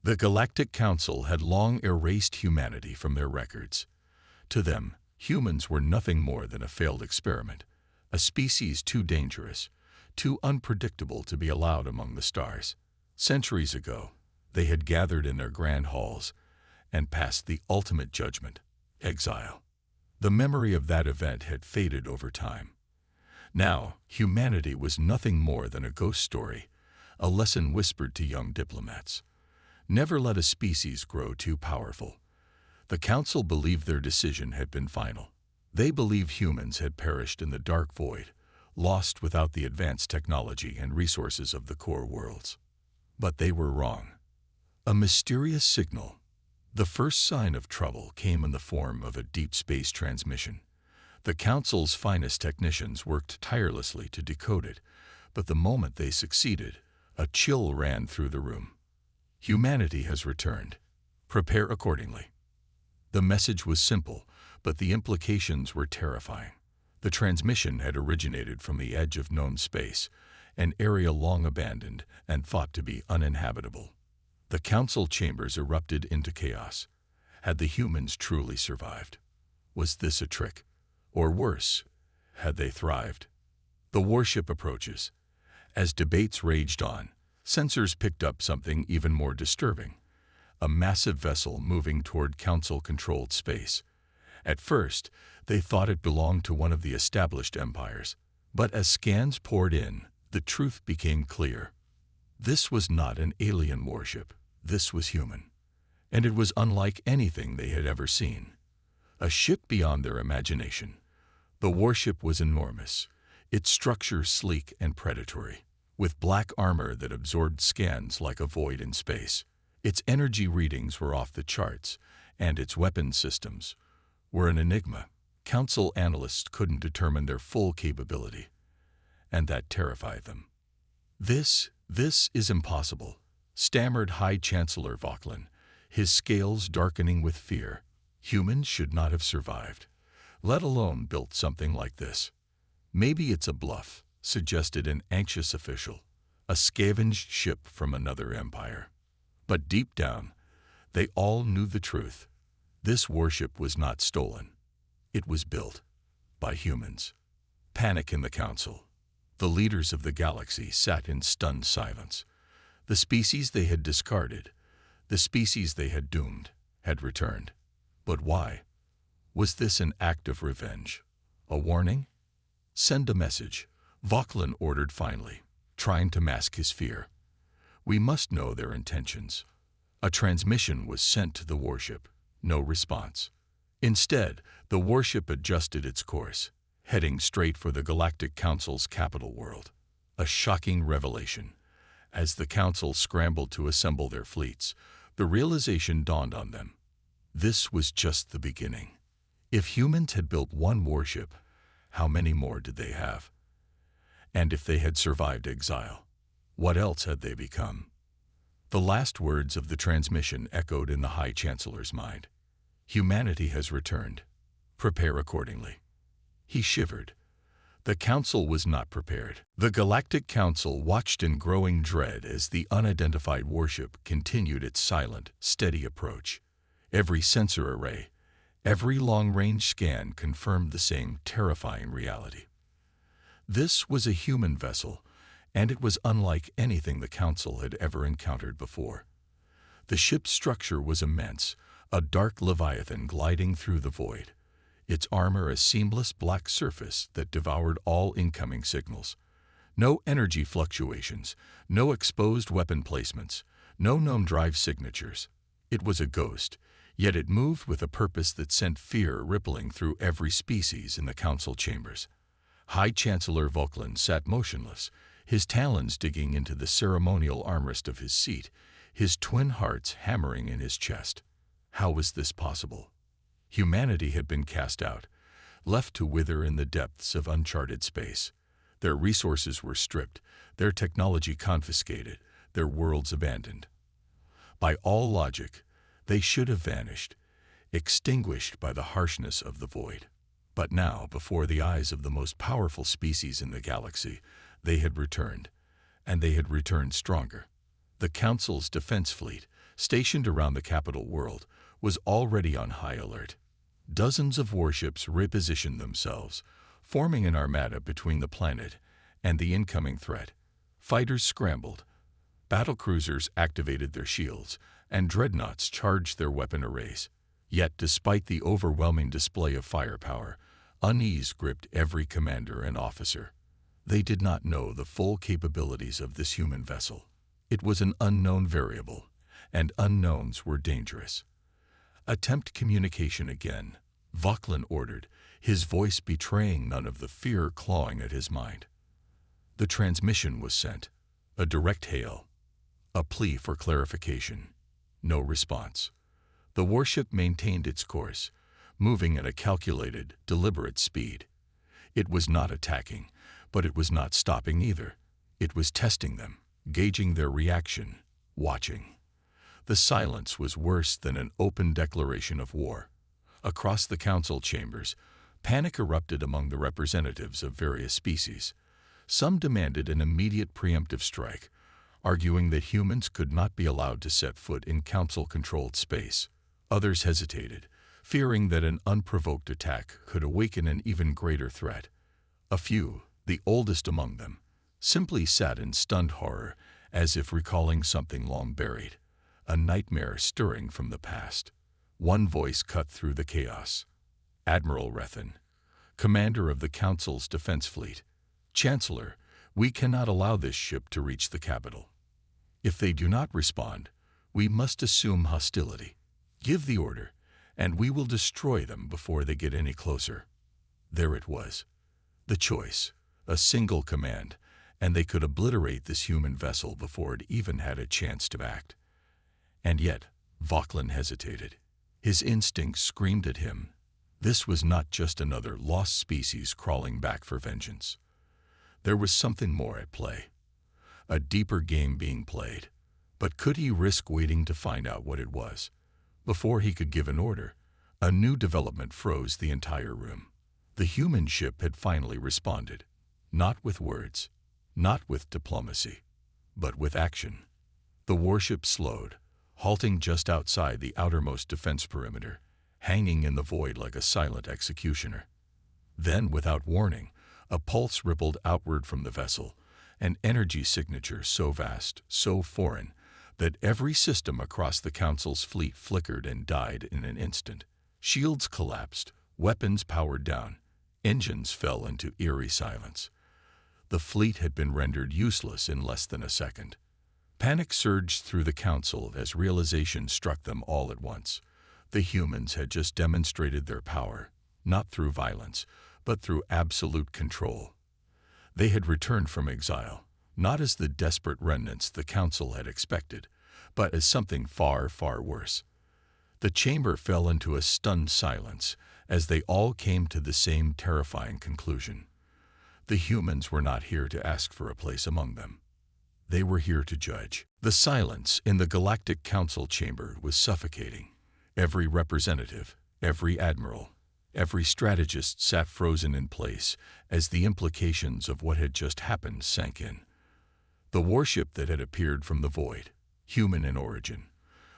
The Galactic Council had long erased humanity from their records. To them, humans were nothing more than a failed experiment, a species too dangerous, too unpredictable to be allowed among the stars. Centuries ago, they had gathered in their grand halls and passed the ultimate judgment, exile. The memory of that event had faded over time. Now, humanity was nothing more than a ghost story, a lesson whispered to young diplomats. Never let a species grow too powerful. The Council believed their decision had been final. They believed humans had perished in the dark void, lost without the advanced technology and resources of the core worlds. But they were wrong. A mysterious signal, the first sign of trouble, came in the form of a deep space transmission. The Council's finest technicians worked tirelessly to decode it, but the moment they succeeded, a chill ran through the room. Humanity has returned. Prepare accordingly. The message was simple, but the implications were terrifying. The transmission had originated from the edge of known space, an area long abandoned and thought to be uninhabitable. The Council chambers erupted into chaos. Had the humans truly survived? Was this a trick? Or worse, had they thrived? The warship approaches. As debates raged on, sensors picked up something even more disturbing. A massive vessel moving toward Council-controlled space. At first, they thought it belonged to one of the established empires. But as scans poured in, the truth became clear. This was not an alien warship. This was human. And it was unlike anything they had ever seen. A ship beyond their imagination. The warship was enormous, its structure sleek and predatory, with black armor that absorbed scans like a void in space. Its energy readings were off the charts, and its weapons systems were an enigma. Council analysts couldn't determine their full capability, and that terrified them. This is impossible," stammered High Chancellor Vauquelin, his scales darkening with fear. "Humans should not have survived, let alone built something like this." "Maybe it's a bluff," suggested an anxious official, "a scavenged ship from another empire." But deep down, they all knew the truth. This warship was not stolen. It was built by humans. Panic in the Council. The leaders of the galaxy sat in stunned silence. The species they had discarded, the species they had doomed, had returned. But why? Was this an act of revenge? A warning? "Send a message," Vauquelin ordered finally, trying to mask his fear. "We must know their intentions." A transmission was sent to the warship. No response. Instead, the warship adjusted its course, heading straight for the Galactic Council's capital world. A shocking revelation. As the Council scrambled to assemble their fleets, the realization dawned on them. This was just the beginning. If humans had built one warship, how many more did they have? And if they had survived exile, what else had they become? The last words of the transmission echoed in the High Chancellor's mind. "Humanity has returned. Prepare accordingly." He shivered. The Council was not prepared. The Galactic Council watched in growing dread as the unidentified warship continued its silent, steady approach. Every sensor array, every long-range scan confirmed the same terrifying reality. This was a human vessel, and it was unlike anything the Council had ever encountered before. The ship's structure was immense, a dark leviathan gliding through the void, its armor a seamless black surface that devoured all incoming signals. No energy fluctuations, no exposed weapon placements, no known drive signatures. It was a ghost, yet it moved with a purpose that sent fear rippling through every species in the Council chambers. High Chancellor Vauquelin sat motionless, his talons digging into the ceremonial armrest of his seat, his twin hearts hammering in his chest. How was this possible? Humanity had been cast out, left to wither in the depths of uncharted space. Their resources were stripped, their technology confiscated, their worlds abandoned. By all logic, they should have vanished, extinguished by the harshness of the void. But now, before the eyes of the most powerful species in the galaxy, they had returned, and they had returned stronger. The Council's defense fleet, stationed around the capital world, was already on high alert. Dozens of warships repositioned themselves, forming an armada between the planet and the incoming threat. Fighters scrambled, battlecruisers activated their shields, and dreadnoughts charged their weapon arrays. Yet, despite the overwhelming display of firepower, unease gripped every commander and officer. They did not know the full capabilities of this human vessel. It was an unknown variable, and unknowns were dangerous. "Attempt communication again," Vauquelin ordered, his voice betraying none of the fear clawing at his mind. The transmission was sent, a direct hail, a plea for clarification. No response. The warship maintained its course, moving at a calculated, deliberate speed. It was not attacking, but it was not stopping either. It was testing them, gauging their reaction, watching. The silence was worse than an open declaration of war. Across the council chambers, panic erupted among the representatives of various species. Some demanded an immediate preemptive strike, arguing that humans could not be allowed to set foot in council-controlled space. Others hesitated, fearing that an unprovoked attack could awaken an even greater threat. A few, the oldest among them, simply sat in stunned horror, as if recalling something long buried, a nightmare stirring from the past. One voice cut through the chaos. "Admiral Rethen, commander of the Council's defense fleet. Chancellor, we cannot allow this ship to reach the capital. If they do not respond, we must assume hostility. Give the order, and we will destroy them before they get any closer." There it was. The choice, a single command, and they could obliterate this human vessel before it even had a chance to act. And yet, Vauquelin hesitated. His instincts screamed at him. This was not just another lost species crawling back for vengeance. There was something more at play. A deeper game being played. But could he risk waiting to find out what it was? Before he could give an order, a new development froze the entire room. The human ship had finally responded. Not with words, not with diplomacy, but with action. The warship slowed, halting just outside the outermost defense perimeter, hanging in the void like a silent executioner. Then, without warning, a pulse rippled outward from the vessel, an energy signature so vast, so foreign, that every system across the Council's fleet flickered and died in an instant. Shields collapsed, weapons powered down, engines fell into eerie silence. The fleet had been rendered useless in less than a second. Panic surged through the Council as realization struck them all at once. The humans had just demonstrated their power, not through violence, but through absolute control. They had returned from exile, not as the desperate remnants the Council had expected, but as something far, far worse. The chamber fell into a stunned silence as they all came to the same terrifying conclusion. The humans were not here to ask for a place among them. They were here to judge. The silence in the Galactic Council chamber was suffocating. Every representative, every admiral, every strategist sat frozen in place as the implications of what had just happened sank in. The warship that had appeared from the void, human in origin,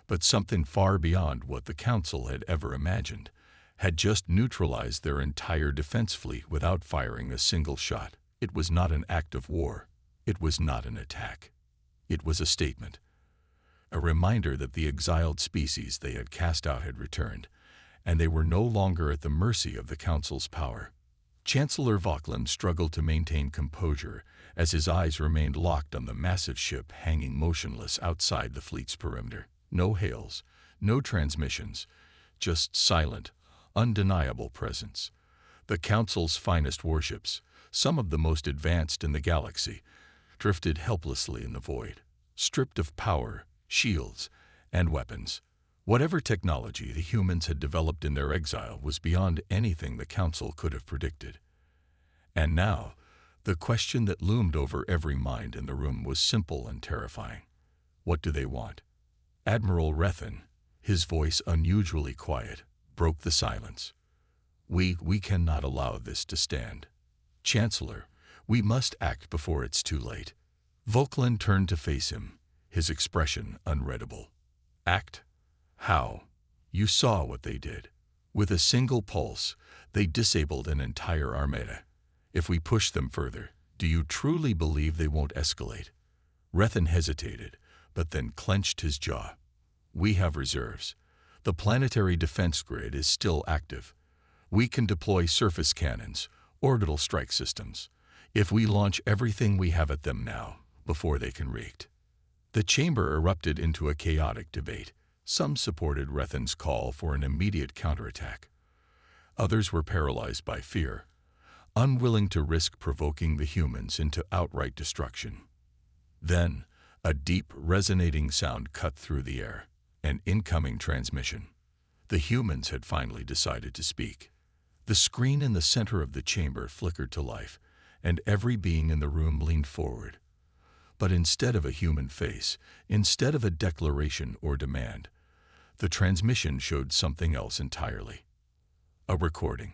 but something far beyond what the Council had ever imagined, had just neutralized their entire defense fleet without firing a single shot. It was not an act of war. It was not an attack. It was a statement. A reminder that the exiled species they had cast out had returned, and they were no longer at the mercy of the Council's power. Chancellor Vauquelin struggled to maintain composure as his eyes remained locked on the massive ship hanging motionless outside the fleet's perimeter. No hails, no transmissions, just silent, undeniable presence. The Council's finest warships, some of the most advanced in the galaxy, drifted helplessly in the void, stripped of power, shields, and weapons. Whatever technology the humans had developed in their exile was beyond anything the Council could have predicted. And now, the question that loomed over every mind in the room was simple and terrifying. What do they want? Admiral Rethen, his voice unusually quiet, broke the silence. We cannot allow this to stand. Chancellor, we must act before it's too late." Vauquelin turned to face him, his expression unreadable. Act? How? You saw what they did. With a single pulse, they disabled an entire armada. If we push them further, do you truly believe they won't escalate? Rethan hesitated, but then clenched his jaw. We have reserves. The planetary defense grid is still active. We can deploy surface cannons, orbital strike systems, if we launch everything we have at them now, before they can react. The chamber erupted into a chaotic debate. Some supported Rethan's call for an immediate counterattack. Others were paralyzed by fear, unwilling to risk provoking the humans into outright destruction. Then, a deep, resonating sound cut through the air. An incoming transmission. The humans had finally decided to speak. The screen in the center of the chamber flickered to life, and every being in the room leaned forward. But instead of a human face, instead of a declaration or demand, the transmission showed something else entirely. A recording.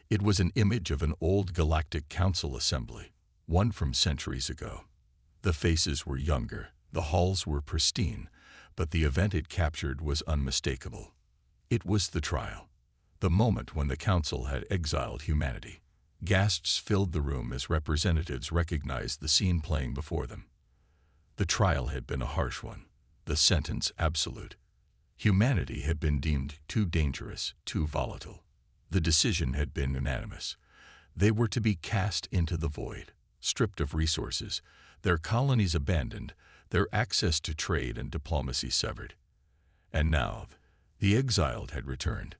It was an image of an old Galactic Council assembly, one from centuries ago. The faces were younger, the halls were pristine, but the event it captured was unmistakable. It was the trial, the moment when the Council had exiled humanity. Gasps filled the room as representatives recognized the scene playing before them. The trial had been a harsh one, the sentence absolute. Humanity had been deemed too dangerous, too volatile. The decision had been unanimous. They were to be cast into the void, stripped of resources, their colonies abandoned, their access to trade and diplomacy severed. And now, the exiled had returned.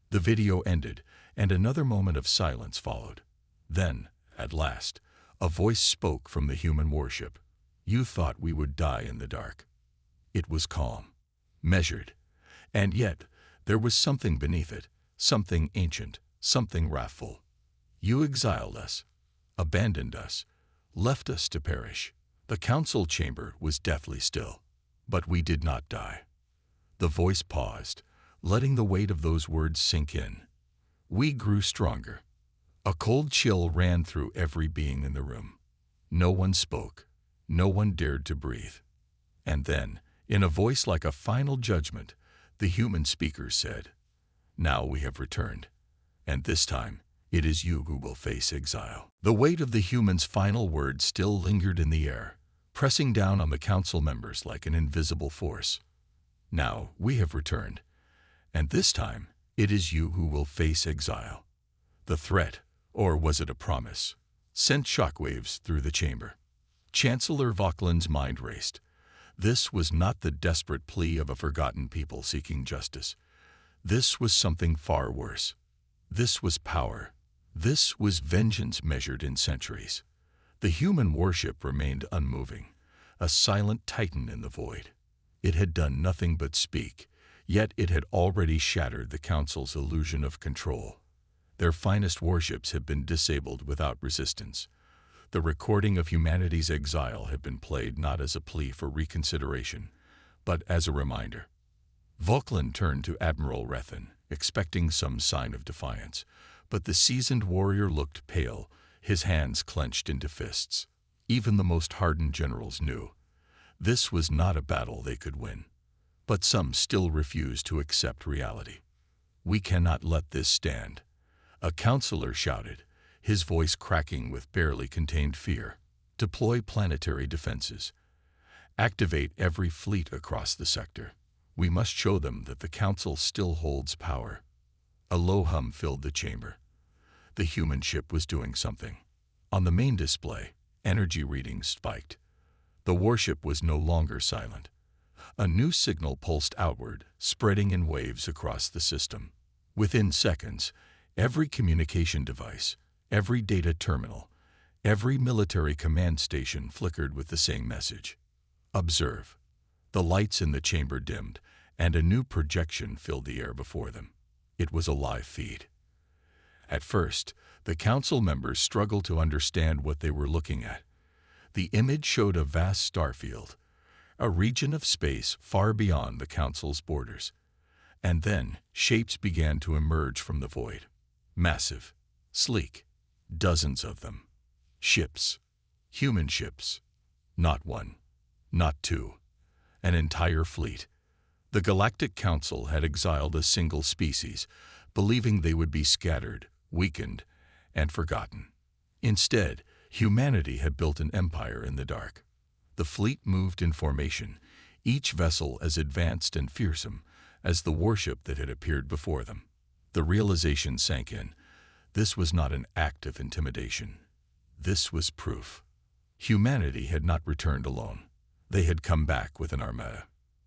The video ended, and another moment of silence followed. Then, at last, a voice spoke from the human warship. You thought we would die in the dark. It was calm, measured, and yet there was something beneath it, something ancient, something wrathful. You exiled us, abandoned us, left us to perish. The council chamber was deathly still, but we did not die. The voice paused, letting the weight of those words sink in. We grew stronger. A cold chill ran through every being in the room. No one spoke. No one dared to breathe. And then, in a voice like a final judgment, the human speaker said, Now we have returned, and this time it is you who will face exile. The weight of the human's final words still lingered in the air, pressing down on the council members like an invisible force. Now we have returned, and this time it is you who will face exile. The threat, or was it a promise, sent shockwaves through the chamber. Chancellor Vauquelin's mind raced. This was not the desperate plea of a forgotten people seeking justice. This was something far worse. This was power. This was vengeance measured in centuries. The human warship remained unmoving, a silent titan in the void. It had done nothing but speak, yet it had already shattered the Council's illusion of control. Their finest warships had been disabled without resistance. The recording of humanity's exile had been played not as a plea for reconsideration, but as a reminder. Vauquelin turned to Admiral Rethan, expecting some sign of defiance, but the seasoned warrior looked pale, his hands clenched into fists. Even the most hardened generals knew this was not a battle they could win. But some still refused to accept reality. We cannot let this stand, a counselor shouted, his voice cracking with barely contained fear. Deploy planetary defenses. Activate every fleet across the sector. We must show them that the Council still holds power. A low hum filled the chamber. The human ship was doing something. On the main display, energy readings spiked. The warship was no longer silent. A new signal pulsed outward, spreading in waves across the system. Within seconds, every communication device, every data terminal, every military command station flickered with the same message. Observe. The lights in the chamber dimmed, and a new projection filled the air before them. It was a live feed. At first, the council members struggled to understand what they were looking at. The image showed a vast starfield, a region of space far beyond the council's borders. And then, shapes began to emerge from the void. Massive, sleek, dozens of them. Ships, human ships. Not one, not two, an entire fleet. The Galactic Council had exiled a single species, believing they would be scattered, weakened, and forgotten. Instead, humanity had built an empire in the dark. The fleet moved in formation, each vessel as advanced and fearsome as the warship that had appeared before them. The realization sank in. This was not an act of intimidation. This was proof. Humanity had not returned alone. They had come back with an armada.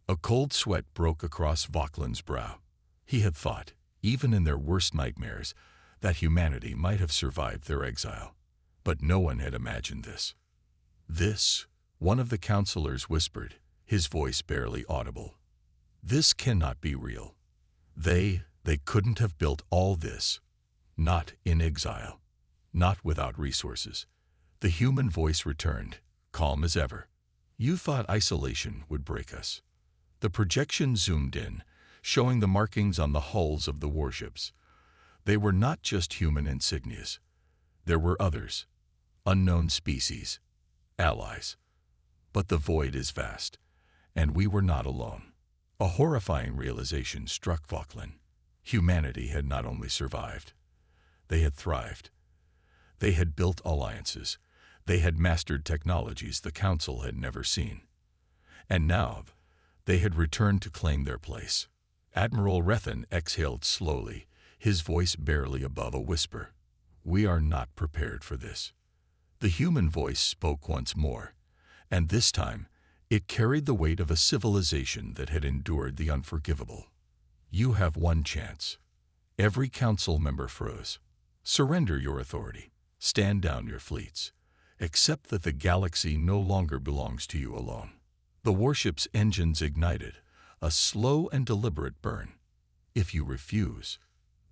A cold sweat broke across Vauquelin's brow. He had thought, even in their worst nightmares, that humanity might have survived their exile. But no one had imagined this. This, one of the counselors whispered, his voice barely audible. This cannot be real. They couldn't have built all this. Not in exile. Not without resources. The human voice returned, calm as ever. You thought isolation would break us. The projection zoomed in, showing the markings on the hulls of the warships. They were not just human insignias. There were others, unknown species, allies. But the void is vast, and we were not alone. A horrifying realization struck Vauquelin. Humanity had not only survived, they had thrived. They had built alliances. They had mastered technologies the Council had never seen. And now, they had returned to claim their place. Admiral Rethen exhaled slowly, his voice barely above a whisper. We are not prepared for this. The human voice spoke once more, and this time, it carried the weight of a civilization that had endured the unforgivable. You have one chance. Every council member froze. Surrender your authority. Stand down your fleets. Accept that the galaxy no longer belongs to you alone. The warship's engines ignited, a slow and deliberate burn. If you refuse,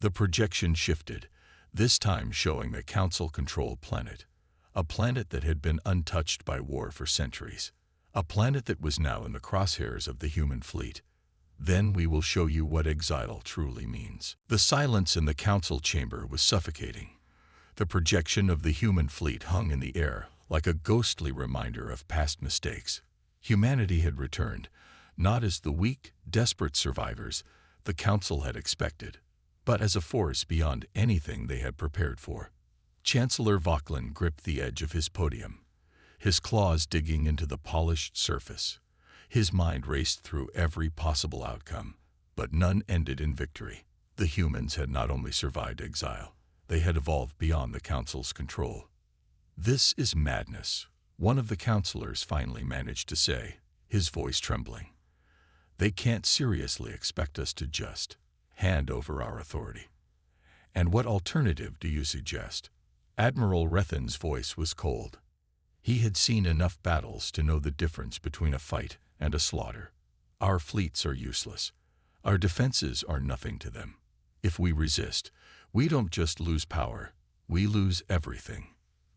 the projection shifted, this time showing the Council-controlled planet, a planet that had been untouched by war for centuries, a planet that was now in the crosshairs of the human fleet. Then we will show you what exile truly means. The silence in the Council chamber was suffocating. The projection of the human fleet hung in the air like a ghostly reminder of past mistakes. Humanity had returned, not as the weak, desperate survivors the Council had expected, but as a force beyond anything they had prepared for. Chancellor Vauquelin gripped the edge of his podium, his claws digging into the polished surface. His mind raced through every possible outcome, but none ended in victory. The humans had not only survived exile, they had evolved beyond the Council's control. This is madness, one of the counselors finally managed to say, his voice trembling. They can't seriously expect us to just hand over our authority. And what alternative do you suggest? Admiral Rethen's voice was cold. He had seen enough battles to know the difference between a fight and a slaughter. Our fleets are useless. Our defenses are nothing to them. If we resist, we don't just lose power, we lose everything.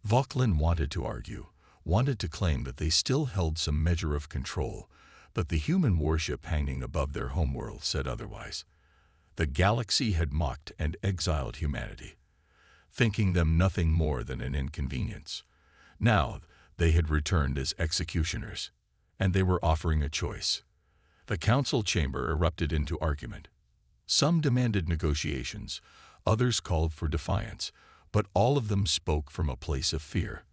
Vauquelin wanted to argue, wanted to claim that they still held some measure of control, but the human warship hanging above their homeworld said otherwise. The galaxy had mocked and exiled humanity, thinking them nothing more than an inconvenience. Now, they had returned as executioners, and they were offering a choice. The Council chamber erupted into argument. Some demanded negotiations, others called for defiance, but all of them spoke from a place of fear.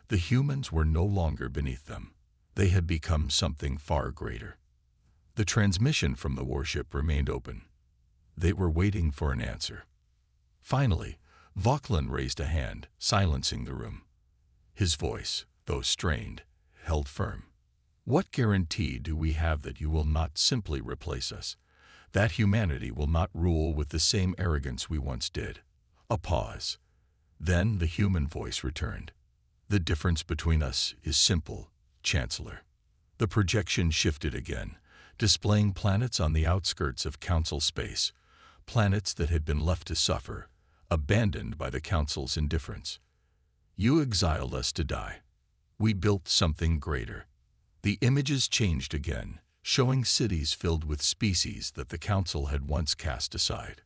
The humans were no longer beneath them. They had become something far greater. The transmission from the warship remained open. They were waiting for an answer. Finally, Vauquelin raised a hand, silencing the room. His voice, though strained, held firm. What guarantee do we have that you will not simply replace us? That humanity will not rule with the same arrogance we once did? A pause. Then the human voice returned. The difference between us is simple, Chancellor. The projection shifted again, displaying planets on the outskirts of Council space, planets that had been left to suffer, abandoned by the Council's indifference. You exiled us to die. We built something greater. The images changed again, showing cities filled with species that the Council had once cast aside,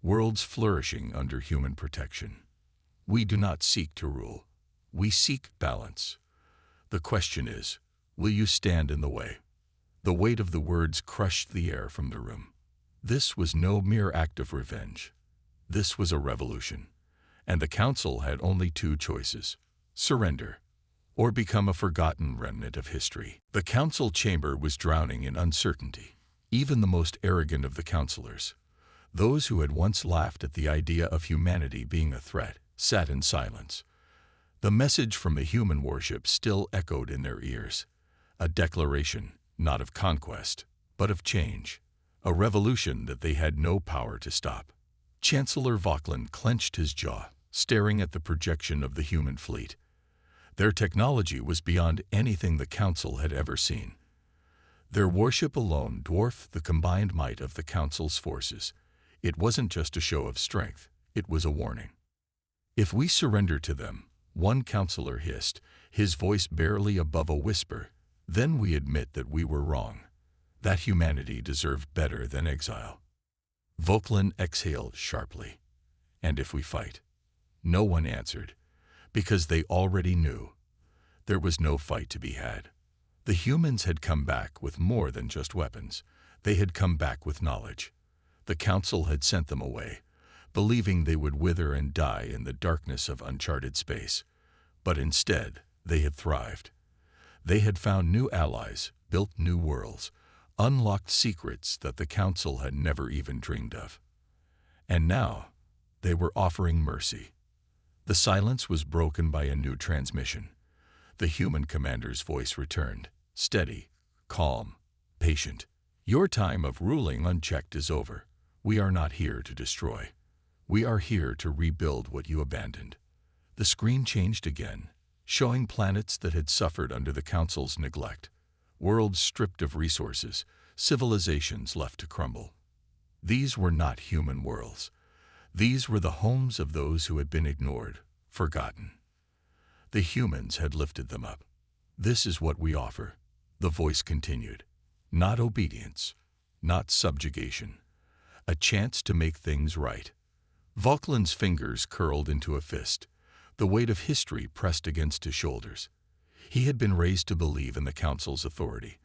worlds flourishing under human protection. We do not seek to rule. We seek balance. The question is, will you stand in the way? The weight of the words crushed the air from the room. This was no mere act of revenge. This was a revolution, and the council had only two choices: surrender or become a forgotten remnant of history. The council chamber was drowning in uncertainty. Even the most arrogant of the councilors, those who had once laughed at the idea of humanity being a threat, sat in silence. The message from the human warship still echoed in their ears, a declaration not of conquest, but of change, a revolution that they had no power to stop. Chancellor Vauquelin clenched his jaw, staring at the projection of the human fleet. Their technology was beyond anything the Council had ever seen. Their warship alone dwarfed the combined might of the Council's forces. It wasn't just a show of strength, it was a warning. "If we surrender to them," one councillor hissed, his voice barely above a whisper, "then we admit that we were wrong, that humanity deserved better than exile." Vauquelin exhaled sharply. "And if we fight?" No one answered, because they already knew. There was no fight to be had. The humans had come back with more than just weapons. They had come back with knowledge. The Council had sent them away, believing they would wither and die in the darkness of uncharted space. But instead, they had thrived. They had found new allies, built new worlds, unlocked secrets that the Council had never even dreamed of. And now, they were offering mercy. The silence was broken by a new transmission. The human commander's voice returned, steady, calm, patient. "Your time of ruling unchecked is over. We are not here to destroy. We are here to rebuild what you abandoned." The screen changed again, showing planets that had suffered under the Council's neglect, worlds stripped of resources, civilizations left to crumble. These were not human worlds. These were the homes of those who had been ignored, forgotten. The humans had lifted them up. "This is what we offer," the voice continued. "Not obedience, not subjugation. A chance to make things right." Vauquelin's fingers curled into a fist. The weight of history pressed against his shoulders. He had been raised to believe in the Council's authority,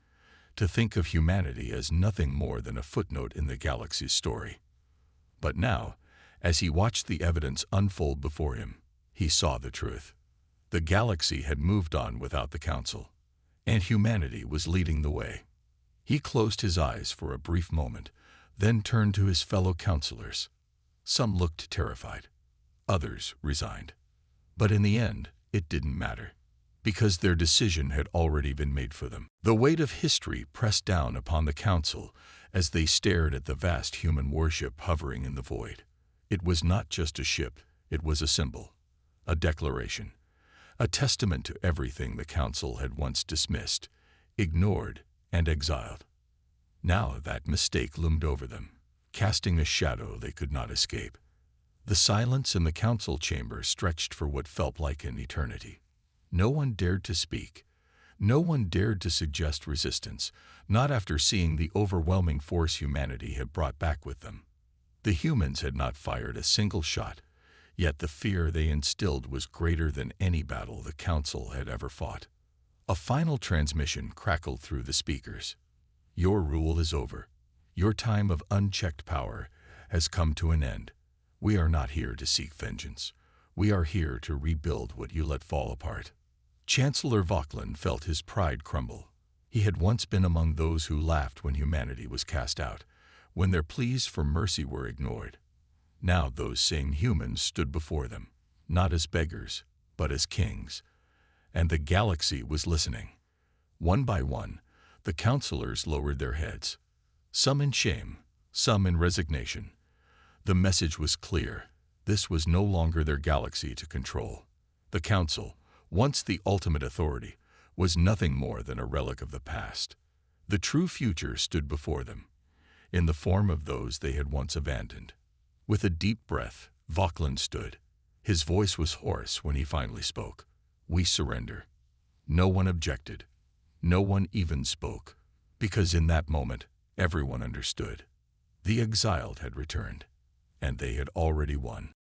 to think of humanity as nothing more than a footnote in the galaxy's story. But now, as he watched the evidence unfold before him, he saw the truth. The galaxy had moved on without the Council, and humanity was leading the way. He closed his eyes for a brief moment, then turned to his fellow councillors. Some looked terrified, others resigned. But in the end, it didn't matter, because their decision had already been made for them. The weight of history pressed down upon the Council as they stared at the vast human warship hovering in the void. It was not just a ship, it was a symbol, a declaration, a testament to everything the Council had once dismissed, ignored, and exiled. Now that mistake loomed over them, casting a shadow they could not escape. The silence in the Council chamber stretched for what felt like an eternity. No one dared to speak. No one dared to suggest resistance, not after seeing the overwhelming force humanity had brought back with them. The humans had not fired a single shot, yet the fear they instilled was greater than any battle the Council had ever fought. A final transmission crackled through the speakers. "Your rule is over. Your time of unchecked power has come to an end. We are not here to seek vengeance. We are here to rebuild what you let fall apart." Chancellor Vauquelin felt his pride crumble. He had once been among those who laughed when humanity was cast out, when their pleas for mercy were ignored. Now those same humans stood before them, not as beggars, but as kings. And the galaxy was listening. One by one, the councillors lowered their heads, some in shame, some in resignation. The message was clear. This was no longer their galaxy to control. The Council, once the ultimate authority, was nothing more than a relic of the past. The true future stood before them, in the form of those they had once abandoned. With a deep breath, Vauquelin stood. His voice was hoarse when he finally spoke. "We surrender." No one objected. No one even spoke, because in that moment, everyone understood. The exiled had returned, and they had already won.